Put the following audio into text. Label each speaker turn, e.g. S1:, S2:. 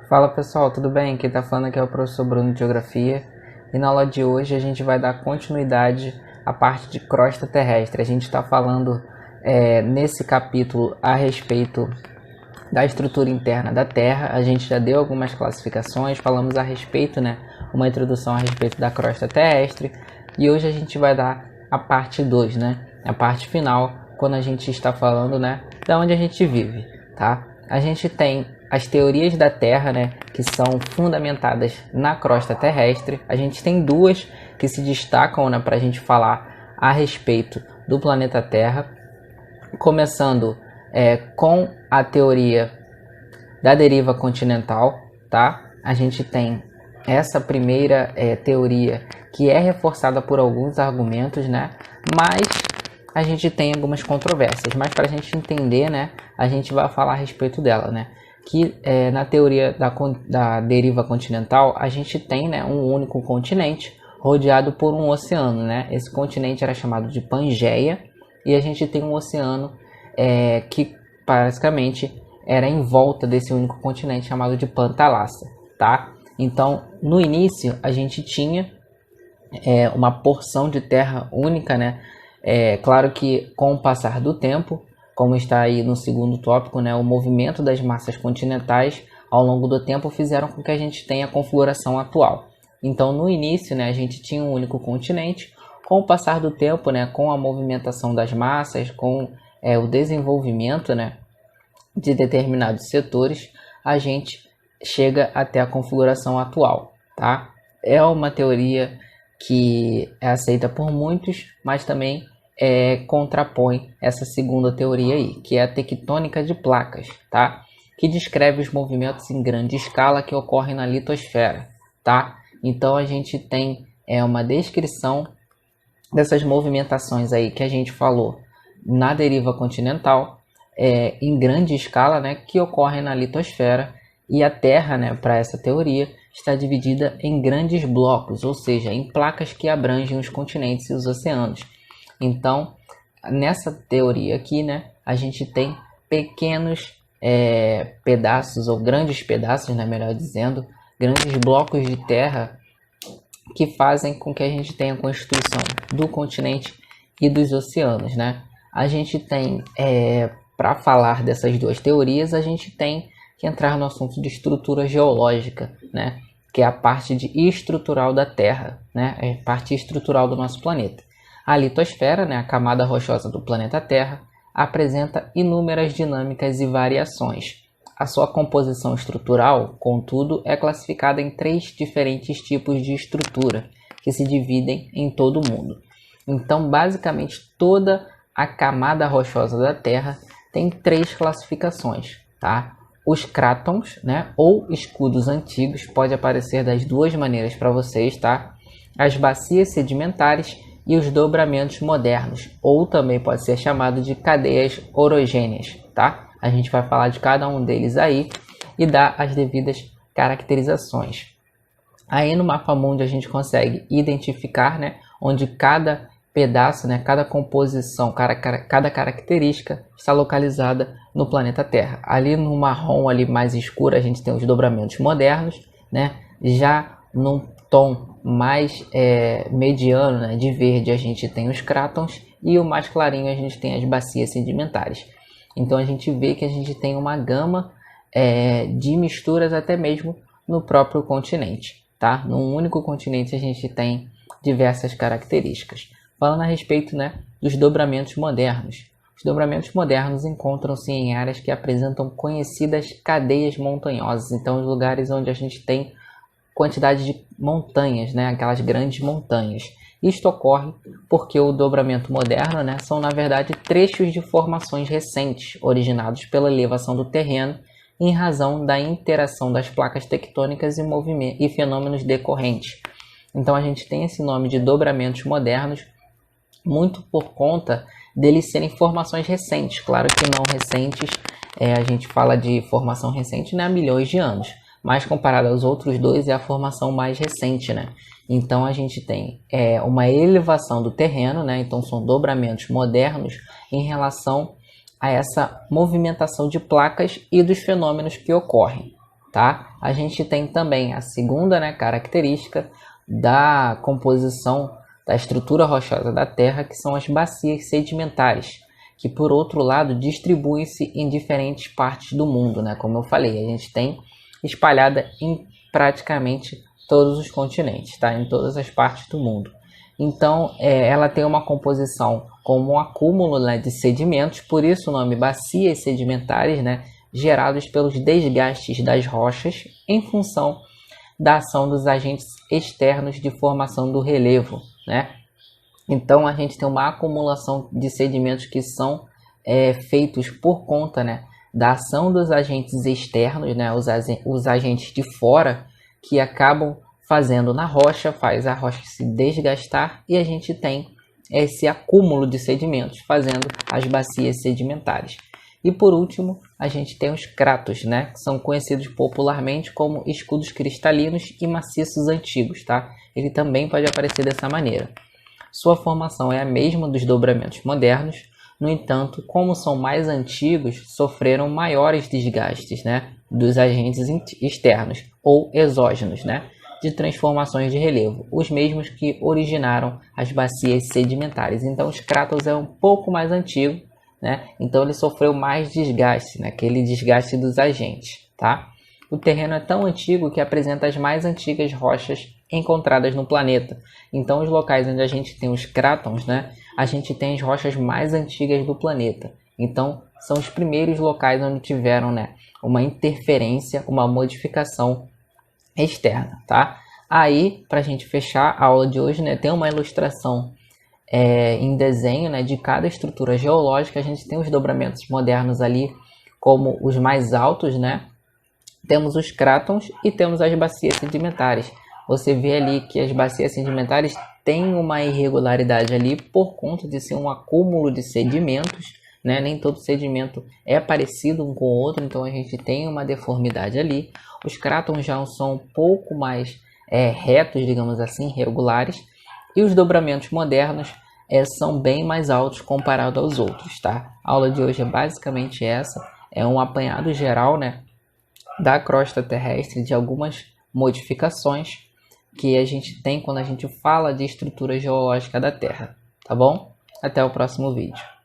S1: Fala pessoal, tudo bem? Quem tá falando aqui é o professor Bruno de Geografia e na aula de hoje a gente vai dar continuidade à parte de crosta terrestre. A gente está falando nesse capítulo a respeito da estrutura interna da Terra. A gente já deu algumas classificações, falamos a respeito, uma introdução a respeito da crosta terrestre, e hoje a gente vai dar a parte 2, a parte final, quando a gente está falando, da onde a gente vive, tá? A gente tem as teorias da Terra, que são fundamentadas na crosta terrestre. A gente tem duas que se destacam, para a gente falar a respeito do planeta Terra, começando com a teoria da deriva continental, tá? A gente tem essa primeira teoria que é reforçada por alguns argumentos, mas a gente tem algumas controvérsias. Mas para a gente entender, a gente vai falar a respeito dela, que na teoria da deriva continental a gente tem um único continente rodeado por um oceano, Esse continente era chamado de Pangeia e a gente tem um oceano que basicamente era em volta desse único continente chamado de Pantalassa, tá? Então, no início a gente tinha uma porção de terra única, claro que com o passar do tempo, como está aí no segundo tópico, o movimento das massas continentais ao longo do tempo fizeram com que a gente tenha a configuração atual. Então, no início, a gente tinha um único continente. Com o passar do tempo, com a movimentação das massas, com o desenvolvimento, de determinados setores, a gente chega até a configuração atual, tá? É uma teoria que é aceita por muitos, mas também contrapõe essa segunda teoria aí, que é a tectônica de placas, tá? Que descreve os movimentos em grande escala que ocorrem na litosfera, tá? Então a gente tem uma descrição dessas movimentações aí que a gente falou na deriva continental, em grande escala, que ocorrem na litosfera, e a Terra, para essa teoria, está dividida em grandes blocos, ou seja, em placas que abrangem os continentes e os oceanos. Então, nessa teoria aqui, a gente tem pequenos pedaços, ou grandes pedaços, melhor dizendo, grandes blocos de terra que fazem com que a gente tenha a constituição do continente e dos oceanos, A gente tem, para falar dessas duas teorias, a gente tem que entrar no assunto de estrutura geológica, que é a parte estrutural da Terra, é a parte estrutural do nosso planeta. A litosfera, a camada rochosa do planeta Terra, apresenta inúmeras dinâmicas e variações. A sua composição estrutural, contudo, é classificada em 3 diferentes tipos de estrutura, que se dividem em todo o mundo. Então, basicamente, toda a camada rochosa da Terra tem 3 classificações, tá? Os crátons, ou escudos antigos, pode aparecer das duas maneiras para vocês, tá? As bacias sedimentares e os dobramentos modernos, ou também pode ser chamado de cadeias orogêneas, tá? A gente vai falar de cada um deles aí e dar as devidas caracterizações. Aí no mapa mundi a gente consegue identificar, onde cada pedaço, cada composição, cada característica está localizada no planeta Terra. Ali no marrom ali mais escuro a gente tem os dobramentos modernos, Já num tom mais mediano, de verde, a gente tem os crátons, e o mais clarinho a gente tem as bacias sedimentares. Então a gente vê que a gente tem uma gama de misturas até mesmo no próprio continente, tá? Num único continente a gente tem diversas características. Falando a respeito, dos dobramentos modernos. Os dobramentos modernos encontram-se em áreas que apresentam conhecidas cadeias montanhosas. Então, os lugares onde a gente tem quantidade de montanhas, aquelas grandes montanhas. Isto ocorre porque o dobramento moderno, são na verdade trechos de formações recentes, originados pela elevação do terreno em razão da interação das placas tectônicas e fenômenos decorrentes. Então a gente tem esse nome de dobramentos modernos muito por conta deles serem formações recentes. Claro que não recentes, a gente fala de formação recente há milhões de anos, mas comparado aos outros dois é a formação mais recente, Então a gente tem uma elevação do terreno, então são dobramentos modernos em relação a essa movimentação de placas e dos fenômenos que ocorrem. tá? A gente tem também a segunda, né, característica da composição da estrutura rochosa da Terra, que são as bacias sedimentares, que por outro lado distribuem-se em diferentes partes do mundo, né? Como eu falei, a gente tem espalhada em praticamente todos os continentes, tá? Em todas as partes do mundo. Então, ela tem uma composição como um acúmulo, né, de sedimentos, por isso o nome bacias sedimentares, né, gerados pelos desgastes das rochas em função da ação dos agentes externos de formação do relevo, né? Então a gente tem uma acumulação de sedimentos que são feitos por conta, né, da ação dos agentes externos, né, os agentes de fora, que acabam fazendo na rocha, faz a rocha se desgastar, e a gente tem esse acúmulo de sedimentos fazendo as bacias sedimentares. E por último, a gente tem os cratos, né, que são conhecidos popularmente como escudos cristalinos e maciços antigos, tá? Ele também pode aparecer dessa maneira. Sua formação é a mesma dos dobramentos modernos, no entanto, como são mais antigos, sofreram maiores desgastes, né, dos agentes externos ou exógenos, né, de transformações de relevo, os mesmos que originaram as bacias sedimentares. Então, os cratos é um pouco mais antigo, né, então ele sofreu mais desgaste, né, aquele desgaste dos agentes, tá? O terreno é tão antigo que apresenta as mais antigas rochas encontradas no planeta. Então, os locais onde a gente tem os crátons, né, a gente tem as rochas mais antigas do planeta. Então, são os primeiros locais onde tiveram, né, uma interferência, uma modificação externa, tá? Aí, para a gente fechar a aula de hoje, né, tem uma ilustração em desenho, né, de cada estrutura geológica. A gente tem os dobramentos modernos ali como os mais altos, né? Temos os crátons e temos as bacias sedimentares. Você vê ali que as bacias sedimentares têm uma irregularidade ali por conta de ser um acúmulo de sedimentos, né? Nem todo sedimento é parecido um com o outro, então a gente tem uma deformidade ali. Os crátons já são um pouco mais retos, digamos assim, regulares, e os dobramentos modernos são bem mais altos comparado aos outros, tá? A aula de hoje é basicamente essa, é um apanhado geral, né, da crosta terrestre, de algumas modificações que a gente tem quando a gente fala de estrutura geológica da Terra, tá bom? Até o próximo vídeo.